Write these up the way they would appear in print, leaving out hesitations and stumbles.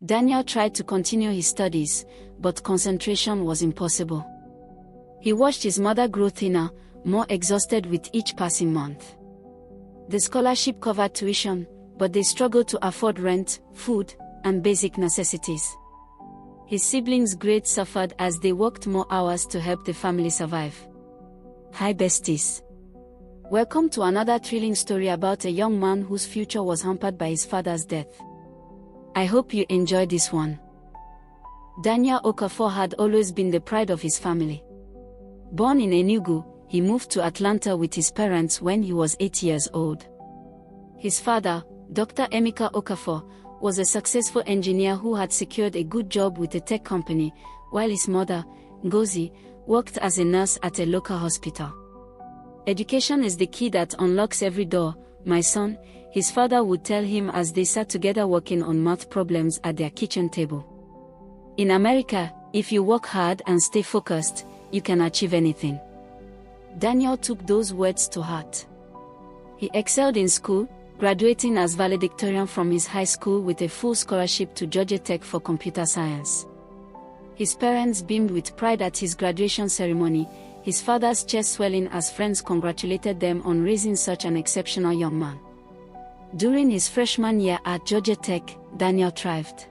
Daniel tried to continue his studies, but concentration was impossible. He watched his mother grow thinner, more exhausted with each passing month. The scholarship covered tuition, but they struggled to afford rent, food, and basic necessities. His siblings' grades suffered as they worked more hours to help the family survive. Hi besties. Welcome to another thrilling story about a young man whose future was hampered by his father's death. I hope you enjoy this one. Daniel Okafor had always been the pride of his family. Born in Enugu, he moved to Atlanta with his parents when he was 8 years old. His father, Dr. Emeka Okafor, was a successful engineer who had secured a good job with a tech company, while his mother, Ngozi, worked as a nurse at a local hospital. Education is the key that unlocks every door, my son, his father would tell him as they sat together working on math problems at their kitchen table. In America, if you work hard and stay focused, you can achieve anything. Daniel took those words to heart. He excelled in school, graduating as valedictorian from his high school with a full scholarship to Georgia Tech for computer science. His parents beamed with pride at his graduation ceremony, his father's chest swelling as friends congratulated them on raising such an exceptional young man. During his freshman year at Georgia Tech, Daniel thrived.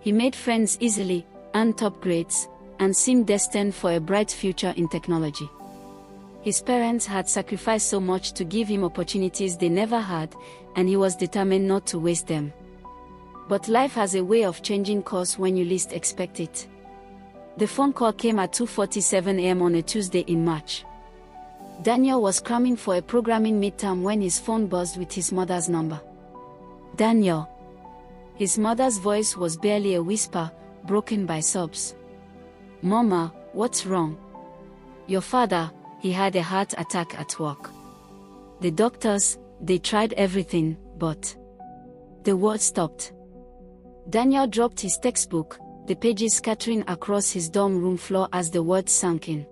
He made friends easily, earned top grades, and seemed destined for a bright future in technology. His parents had sacrificed so much to give him opportunities they never had, and he was determined not to waste them. But life has a way of changing course when you least expect it. The phone call came at 2:47 a.m. on a Tuesday in March. Daniel was cramming for a programming midterm when his phone buzzed with his mother's number. Daniel. His mother's voice was barely a whisper, broken by sobs. Mama, what's wrong? Your father, he had a heart attack at work. The doctors, they tried everything, but the world stopped. Daniel dropped his textbook, the pages scattering across his dorm room floor as the words sank in.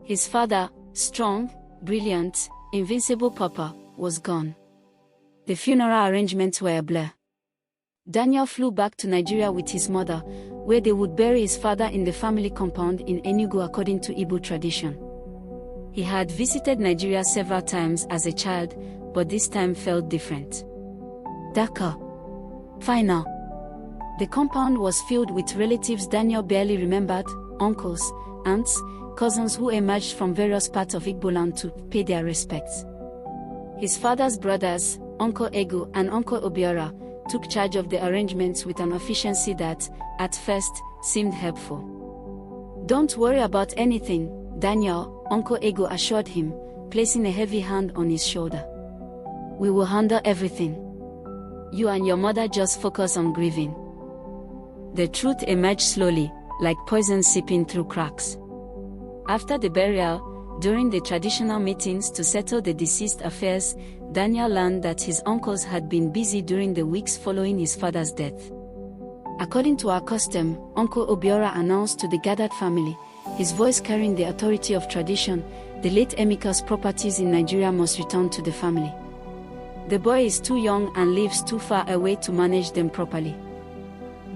His father, strong, brilliant, invincible papa, was gone. The funeral arrangements were a blur. Daniel flew back to Nigeria with his mother, where they would bury his father in the family compound in Enugu according to Igbo tradition. He had visited Nigeria several times as a child, but this time felt different. Dakar. Final. The compound was filled with relatives Daniel barely remembered, uncles, aunts, cousins who emerged from various parts of Igbo land to pay their respects. His father's brothers, Uncle Ego and Uncle Obiora, took charge of the arrangements with an efficiency that, at first, seemed helpful. Don't worry about anything, Daniel, Uncle Ego assured him, placing a heavy hand on his shoulder. We will handle everything. You and your mother just focus on grieving. The truth emerged slowly, like poison seeping through cracks. After the burial, during the traditional meetings to settle the deceased affairs, Daniel learned that his uncles had been busy during the weeks following his father's death. According to our custom, Uncle Obiora announced to the gathered family, his voice carrying the authority of tradition, the late Emeka's properties in Nigeria must return to the family. The boy is too young and lives too far away to manage them properly.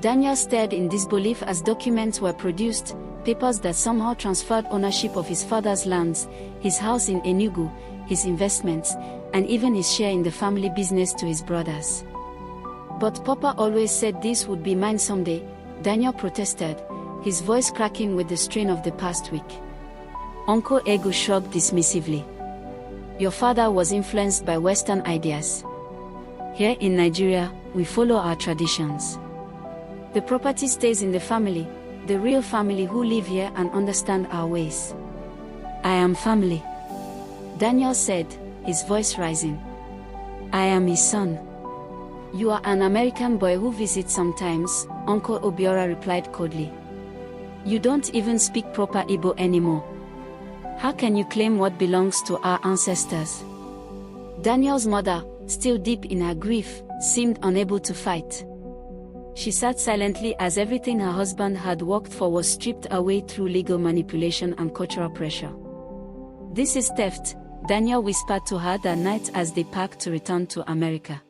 Daniel stared in disbelief as documents were produced, papers that somehow transferred ownership of his father's lands, his house in Enugu, his investments, and even his share in the family business to his brothers. But Papa always said this would be mine someday, Daniel protested, his voice cracking with the strain of the past week. Uncle Ego shrugged dismissively. Your father was influenced by Western ideas. Here in Nigeria, we follow our traditions. The property stays in the family, the real family who live here and understand our ways. I am family, Daniel said, his voice rising. I am his son. You are an American boy who visits sometimes, Uncle Obiora replied coldly. You don't even speak proper Igbo anymore. How can you claim what belongs to our ancestors? Daniel's mother, still deep in her grief, seemed unable to fight. She sat silently as everything her husband had worked for was stripped away through legal manipulation and cultural pressure. This is theft, Daniel whispered to her that night as they packed to return to America.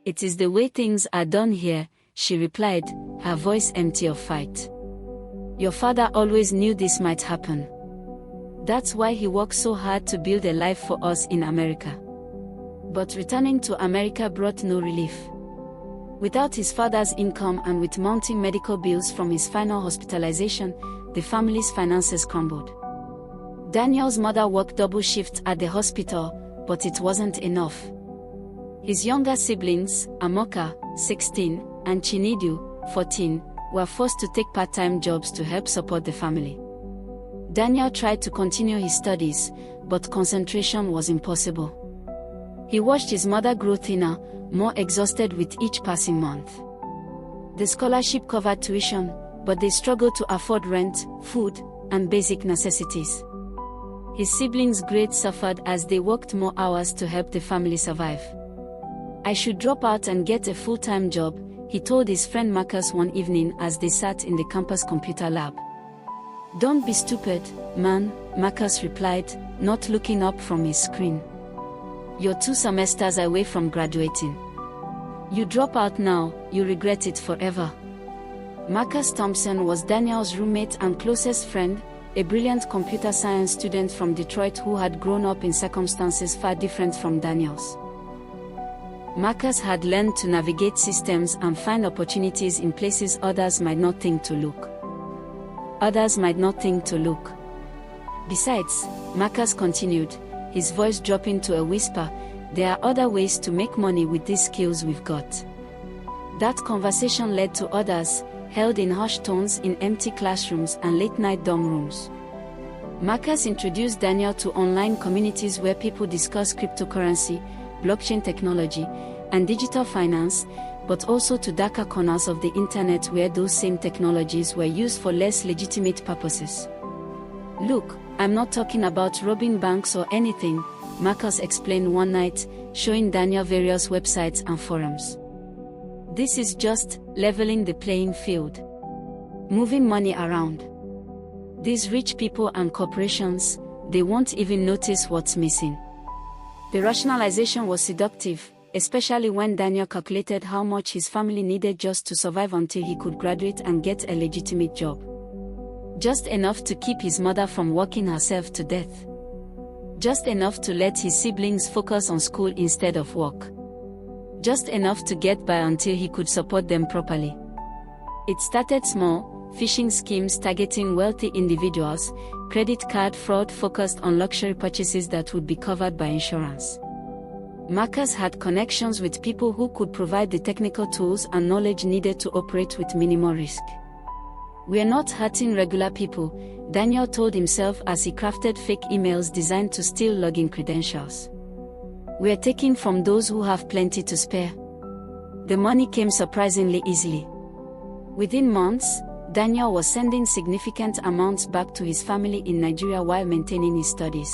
It is the way things are done here, she replied, her voice empty of fight. Your father always knew this might happen. That's why he worked so hard to build a life for us in America. But returning to America brought no relief. Without his father's income and with mounting medical bills from his final hospitalization, the family's finances crumbled. Daniel's mother worked double shifts at the hospital, but it wasn't enough. His younger siblings, Amoka, 16, and Chinedu, 14, were forced to take part-time jobs to help support the family. Daniel tried to continue his studies, but concentration was impossible. He watched his mother grow thinner, more exhausted with each passing month. The scholarship covered tuition, but they struggled to afford rent, food, and basic necessities. His siblings' grades suffered as they worked more hours to help the family survive. I should drop out and get a full-time job, he told his friend Marcus one evening as they sat in the campus computer lab. Don't be stupid, man, Marcus replied, not looking up from his screen. You're 2 semesters away from graduating. You drop out now, you regret it forever. Marcus Thompson was Daniel's roommate and closest friend, a brilliant computer science student from Detroit who had grown up in circumstances far different from Daniel's. Marcus had learned to navigate systems and find opportunities in places others might not think to look. Besides, Marcus continued, his voice dropping to a whisper, there are other ways to make money with these skills we've got. That conversation led to others, held in hushed tones in empty classrooms and late-night dorm rooms. Marcus introduced Daniel to online communities where people discuss cryptocurrency, blockchain technology, and digital finance, but also to darker corners of the internet where those same technologies were used for less legitimate purposes. Look, I'm not talking about robbing banks or anything, Marcus explained one night, showing Daniel various websites and forums. This is just leveling the playing field. Moving money around. These rich people and corporations, they won't even notice what's missing. The rationalization was seductive, especially when Daniel calculated how much his family needed just to survive until he could graduate and get a legitimate job. Just enough to keep his mother from working herself to death. Just enough to let his siblings focus on school instead of work. Just enough to get by until he could support them properly. It started small, phishing schemes targeting wealthy individuals, credit card fraud focused on luxury purchases that would be covered by insurance. Marcus had connections with people who could provide the technical tools and knowledge needed to operate with minimal risk. We're not hurting regular people, Daniel told himself as he crafted fake emails designed to steal login credentials. We're taking from those who have plenty to spare. The money came surprisingly easily. Within months, Daniel was sending significant amounts back to his family in Nigeria while maintaining his studies.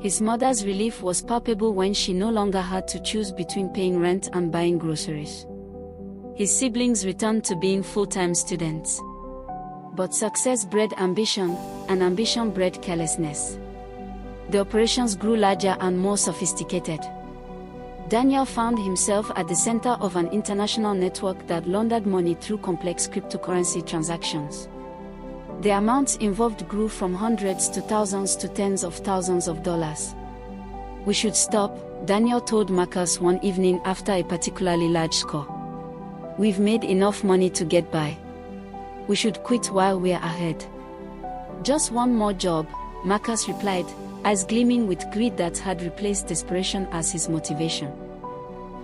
His mother's relief was palpable when she no longer had to choose between paying rent and buying groceries. His siblings returned to being full-time students. But success bred ambition, and ambition bred carelessness. The operations grew larger and more sophisticated. Daniel found himself at the center of an international network that laundered money through complex cryptocurrency transactions. The amounts involved grew from hundreds to thousands to tens of thousands of dollars. We should stop, Daniel told Marcus one evening after a particularly large score. We've made enough money to get by. We should quit while we're ahead. Just one more job, Marcus replied, eyes gleaming with greed that had replaced desperation as his motivation.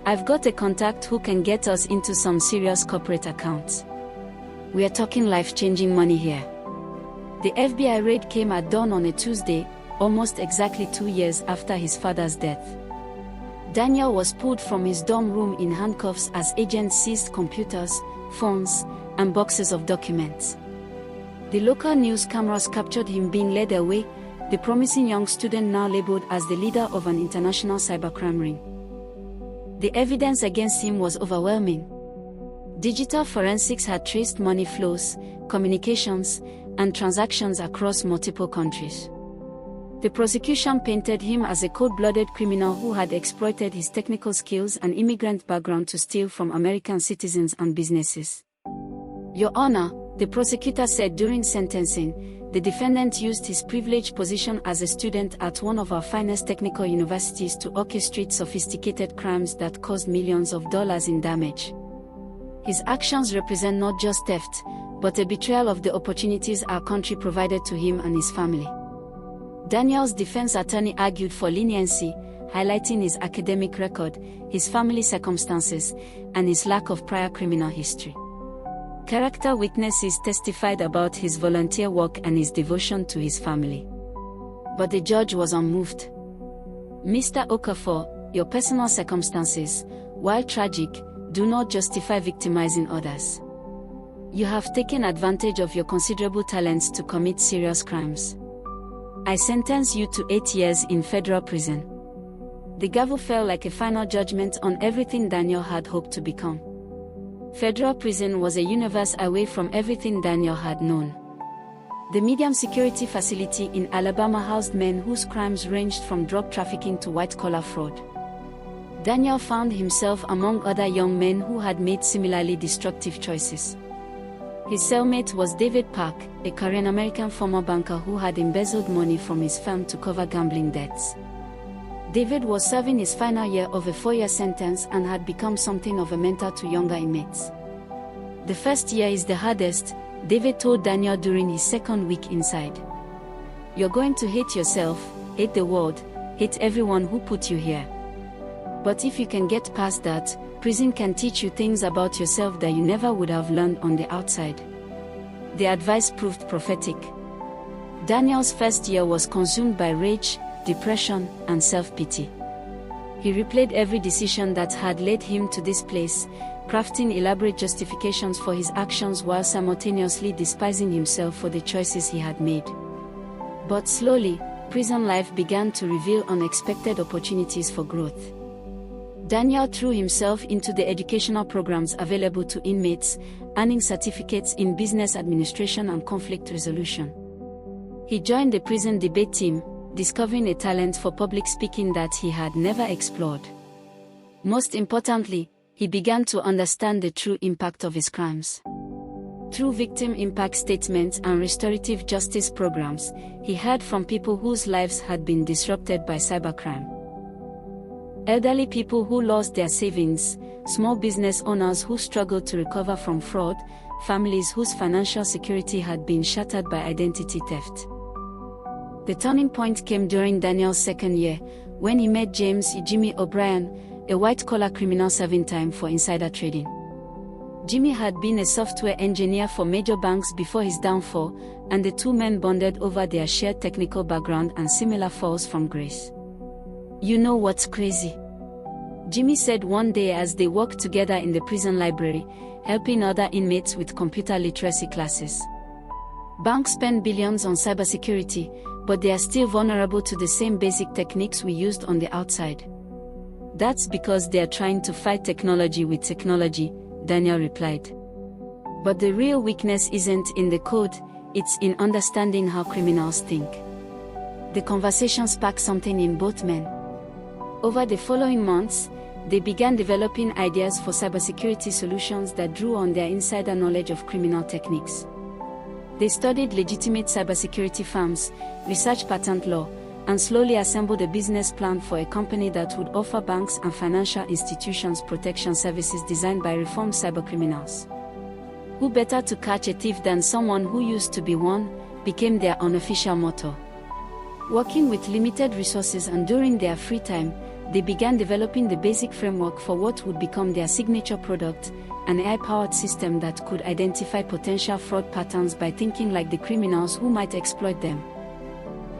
I've got a contact who can get us into some serious corporate accounts. We're talking life-changing money here. The FBI raid came at dawn on a Tuesday, almost exactly 2 years after his father's death. Daniel was pulled from his dorm room in handcuffs as agents seized computers, phones, and boxes of documents. The local news cameras captured him being led away, the promising young student now labeled as the leader of an international cybercrime ring. The evidence against him was overwhelming. Digital forensics had traced money flows, communications, and transactions across multiple countries. The prosecution painted him as a cold-blooded criminal who had exploited his technical skills and immigrant background to steal from American citizens and businesses. Your Honor, the prosecutor said during sentencing, the defendant used his privileged position as a student at one of our finest technical universities to orchestrate sophisticated crimes that caused millions of dollars in damage. His actions represent not just theft, but a betrayal of the opportunities our country provided to him and his family. Daniel's defense attorney argued for leniency, highlighting his academic record, his family circumstances, and his lack of prior criminal history. Character witnesses testified about his volunteer work and his devotion to his family. But the judge was unmoved. Mr. Okafor, your personal circumstances, while tragic, do not justify victimizing others. You have taken advantage of your considerable talents to commit serious crimes. I sentence you to 8 years in federal prison. The gavel fell like a final judgment on everything Daniel had hoped to become. Federal prison was a universe away from everything Daniel had known. The medium security facility in Alabama housed men whose crimes ranged from drug trafficking to white-collar fraud. Daniel found himself among other young men who had made similarly destructive choices. His cellmate was David Park, a Korean-American former banker who had embezzled money from his firm to cover gambling debts. David was serving his final year of a 4-year sentence and had become something of a mentor to younger inmates. The first year is the hardest, David told Daniel during his second week inside. You're going to hate yourself, hate the world, hate everyone who put you here. But if you can get past that, prison can teach you things about yourself that you never would have learned on the outside. The advice proved prophetic. Daniel's first year was consumed by rage, depression, and self-pity. He replayed every decision that had led him to this place, crafting elaborate justifications for his actions while simultaneously despising himself for the choices he had made. But slowly, prison life began to reveal unexpected opportunities for growth. Daniel threw himself into the educational programs available to inmates, earning certificates in business administration and conflict resolution. He joined the prison debate team, discovering a talent for public speaking that he had never explored. Most importantly, he began to understand the true impact of his crimes. Through victim impact statements and restorative justice programs, he heard from people whose lives had been disrupted by cybercrime. Elderly people who lost their savings, small business owners who struggled to recover from fraud, families whose financial security had been shattered by identity theft. The turning point came during Daniel's second year, when he met James Jimmy O'Brien, a white-collar criminal serving time for insider trading. Jimmy had been a software engineer for major banks before his downfall, and the two men bonded over their shared technical background and similar falls from grace. You know what's crazy? Jimmy said one day as they worked together in the prison library, helping other inmates with computer literacy classes. Banks spend billions on cybersecurity, but they are still vulnerable to the same basic techniques we used on the outside. That's because they are trying to fight technology with technology, Daniel replied. But the real weakness isn't in the code, it's in understanding how criminals think. The conversation sparked something in both men. Over the following months, they began developing ideas for cybersecurity solutions that drew on their insider knowledge of criminal techniques. They studied legitimate cybersecurity firms, researched patent law, and slowly assembled a business plan for a company that would offer banks and financial institutions protection services designed by reformed cybercriminals. Who better to catch a thief than someone who used to be one, became their unofficial motto. Working with limited resources and during their free time, they began developing the basic framework for what would become their signature product, an AI-powered system that could identify potential fraud patterns by thinking like the criminals who might exploit them.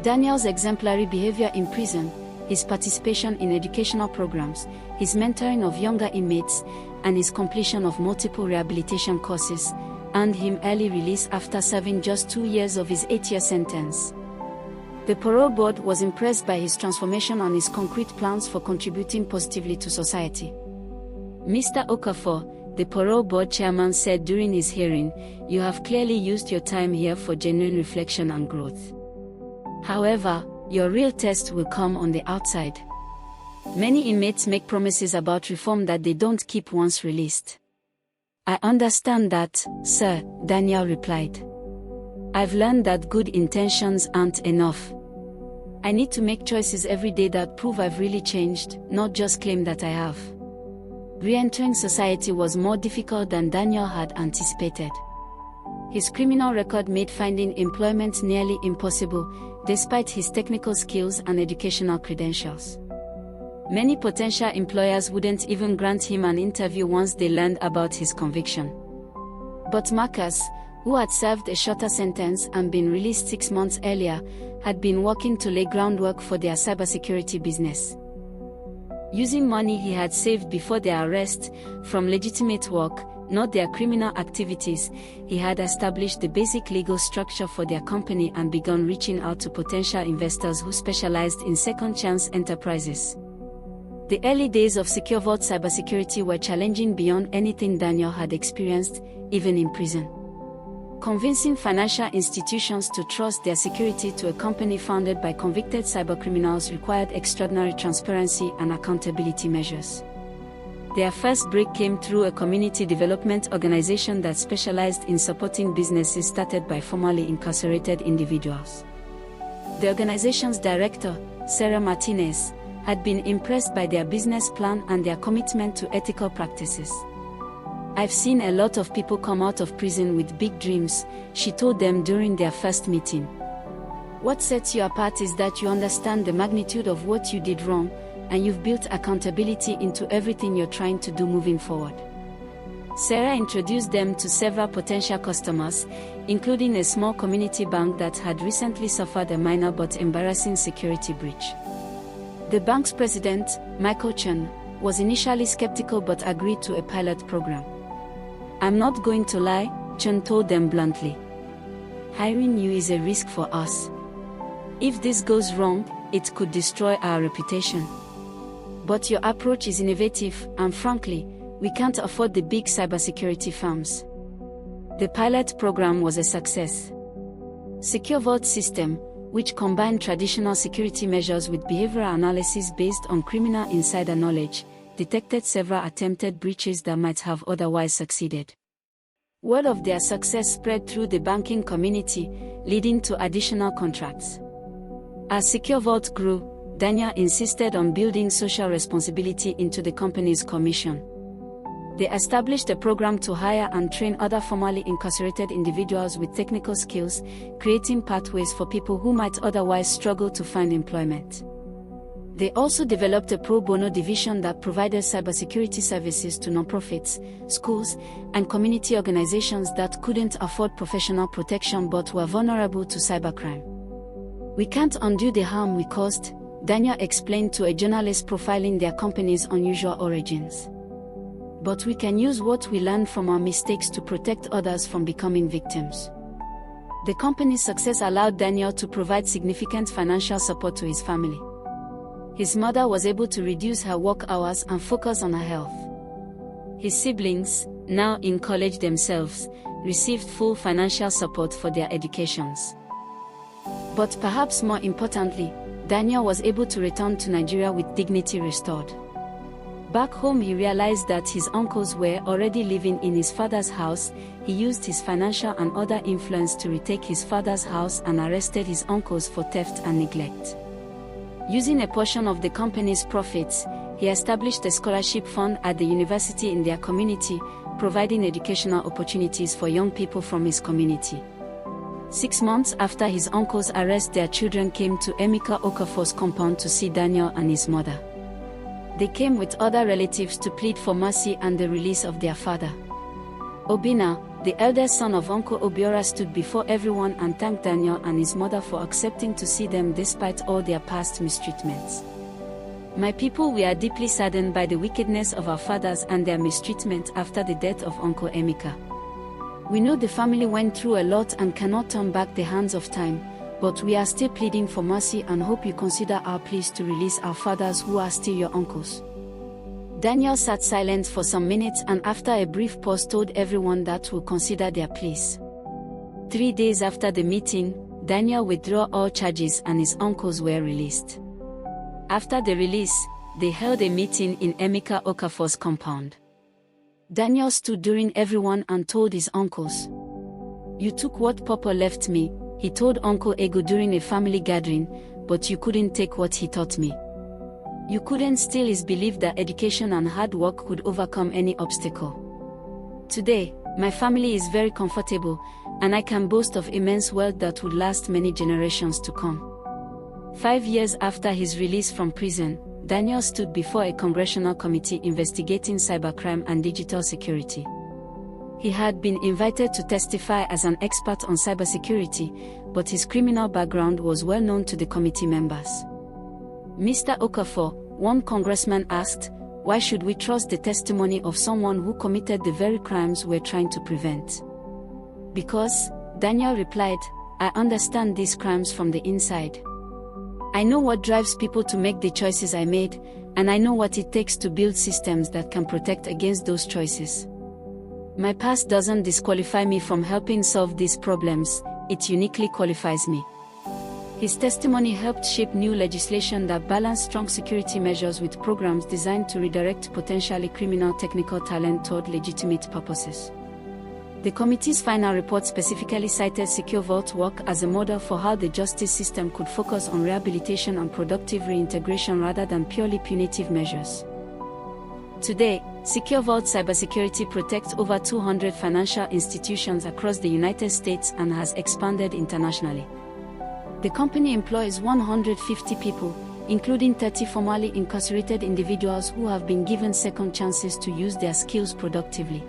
Daniel's exemplary behavior in prison, his participation in educational programs, his mentoring of younger inmates, and his completion of multiple rehabilitation courses, earned him early release after serving just 2 years of his 8-year sentence. The parole board was impressed by his transformation and his concrete plans for contributing positively to society. Mr. Okafor, the parole board chairman, said during his hearing, "You have clearly used your time here for genuine reflection and growth. However, Your real test will come on the outside. Many inmates make promises about reform that they don't keep once released. I understand that, sir, Daniel replied. I've learned that good intentions aren't enough. I need to make choices every day that prove I've really changed, not just claim that I have. Re-entering society was more difficult than Daniel had anticipated. His criminal record made finding employment nearly impossible, despite his technical skills and educational credentials. Many potential employers wouldn't even grant him an interview once they learned about his conviction. But Marcus, who had served a shorter sentence and been released 6 months earlier, had been working to lay groundwork for their cybersecurity business. Using money he had saved before their arrest, from legitimate work, not their criminal activities, he had established the basic legal structure for their company and begun reaching out to potential investors who specialized in second-chance enterprises. The early days of SecureVault cybersecurity were challenging beyond anything Daniel had experienced, even in prison. Convincing financial institutions to trust their security to a company founded by convicted cybercriminals required extraordinary transparency and accountability measures. Their first break came through a community development organization that specialized in supporting businesses started by formerly incarcerated individuals. The organization's director, Sarah Martinez, had been impressed by their business plan and their commitment to ethical practices. I've seen a lot of people come out of prison with big dreams, she told them during their first meeting. What sets you apart is that you understand the magnitude of what you did wrong, and you've built accountability into everything you're trying to do moving forward. Sarah introduced them to several potential customers, including a small community bank that had recently suffered a minor but embarrassing security breach. The bank's president, Michael Chen, was initially skeptical but agreed to a pilot program. I'm not going to lie, Chen told them bluntly. Hiring you is a risk for us. If this goes wrong, it could destroy our reputation. But your approach is innovative, and frankly, we can't afford the big cybersecurity firms. The pilot program was a success. SecureVault system, which combined traditional security measures with behavioral analysis based on criminal insider knowledge, detected several attempted breaches that might have otherwise succeeded. Word of their success spread through the banking community, leading to additional contracts. As SecureVault grew, Daniel insisted on building social responsibility into the company's commission. They established a program to hire and train other formerly incarcerated individuals with technical skills, creating pathways for people who might otherwise struggle to find employment. They also developed a pro bono division that provided cybersecurity services to nonprofits, schools, and community organizations that couldn't afford professional protection but were vulnerable to cybercrime. We can't undo the harm we caused, Daniel explained to a journalist profiling their company's unusual origins. But we can use what we learned from our mistakes to protect others from becoming victims. The company's success allowed Daniel to provide significant financial support to his family. His mother was able to reduce her work hours and focus on her health. His siblings, now in college themselves, received full financial support for their educations. But perhaps more importantly, Daniel was able to return to Nigeria with dignity restored. Back home he realized that his uncles were already living in his father's house. He used his financial and other influence to retake his father's house and arrested his uncles for theft and neglect. Using a portion of the company's profits, he established a scholarship fund at the university in their community, providing educational opportunities for young people from his community. 6 months after his uncle's arrest, their children came to Emeka Okafor's compound to see Daniel and his mother. They came with other relatives to plead for mercy and the release of their father. Obina, the eldest son of Uncle Obiora, stood before everyone and thanked Daniel and his mother for accepting to see them despite all their past mistreatments. My people, we are deeply saddened by the wickedness of our fathers and their mistreatment after the death of Uncle Emeka. We know the family went through a lot and cannot turn back the hands of time, but we are still pleading for mercy and hope you consider our pleas to release our fathers who are still your uncles. Daniel sat silent for some minutes and after a brief pause told everyone that will consider their pleas. 3 days after the meeting, Daniel withdrew all charges and his uncles were released. After the release, they held a meeting in Emeka Okafor's compound. Daniel stood during everyone and told his uncles, "You took what Papa left me," he told Uncle Ego during a family gathering, "but you couldn't take what he taught me. You couldn't steal his belief that education and hard work could overcome any obstacle." Today, my family is very comfortable, and I can boast of immense wealth that would last many generations to come. 5 years after his release from prison, Daniel stood before a congressional committee investigating cybercrime and digital security. He had been invited to testify as an expert on cybersecurity, but his criminal background was well known to the committee members. "Mr. Okafor," one congressman asked, "why should we trust the testimony of someone who committed the very crimes we're trying to prevent?" "Because," Daniel replied, "I understand these crimes from the inside. I know what drives people to make the choices I made, and I know what it takes to build systems that can protect against those choices. My past doesn't disqualify me from helping solve these problems, it uniquely qualifies me." His testimony helped shape new legislation that balanced strong security measures with programs designed to redirect potentially criminal technical talent toward legitimate purposes. The committee's final report specifically cited Secure Vault work as a model for how the justice system could focus on rehabilitation and productive reintegration rather than purely punitive measures. Today, Secure Vault cybersecurity protects over 200 financial institutions across the United States and has expanded internationally. The company employs 150 people, including 30 formerly incarcerated individuals who have been given second chances to use their skills productively.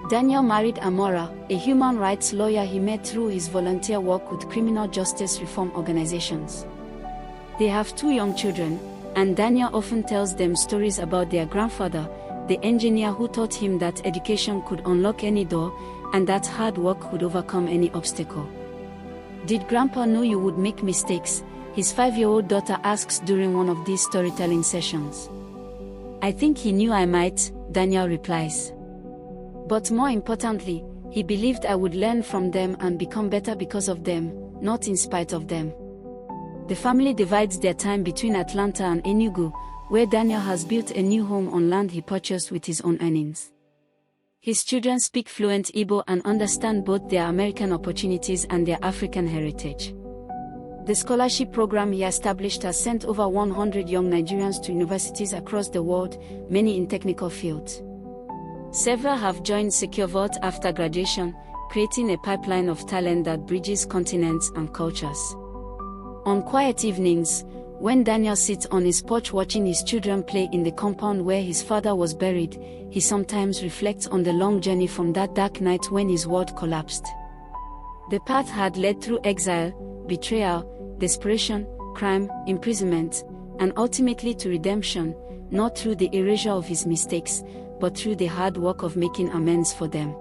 Daniel married Amora, a human rights lawyer he met through his volunteer work with criminal justice reform organizations. They have 2 young children, and Daniel often tells them stories about their grandfather, the engineer who taught him that education could unlock any door, and that hard work could overcome any obstacle. "Did Grandpa know you would make mistakes?" his 5-year-old daughter asks during one of these storytelling sessions. "I think he knew I might," Daniel replies. "But more importantly, he believed I would learn from them and become better because of them, not in spite of them." The family divides their time between Atlanta and Enugu, where Daniel has built a new home on land he purchased with his own earnings. His children speak fluent Igbo and understand both their American opportunities and their African heritage. The scholarship program he established has sent over 100 young Nigerians to universities across the world, many in technical fields. Several have joined Secure Vault after graduation, creating a pipeline of talent that bridges continents and cultures. On quiet evenings, when Daniel sits on his porch watching his children play in the compound where his father was buried, he sometimes reflects on the long journey from that dark night when his world collapsed. The path had led through exile, betrayal, desperation, crime, imprisonment, and ultimately to redemption, not through the erasure of his mistakes, but through the hard work of making amends for them.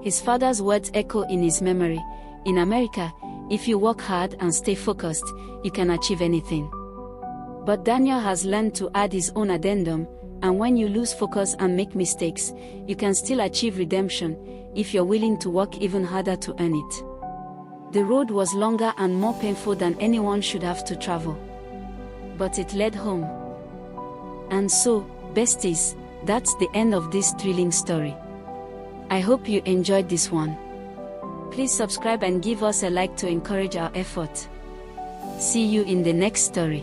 His father's words echo in his memory, "In America, if you work hard and stay focused, you can achieve anything." But Daniel has learned to add his own addendum, and when you lose focus and make mistakes, you can still achieve redemption, if you're willing to work even harder to earn it. The road was longer and more painful than anyone should have to travel. But it led home. And so, besties, that's the end of this thrilling story. I hope you enjoyed this one. Please subscribe and give us a like to encourage our effort. See you in the next story.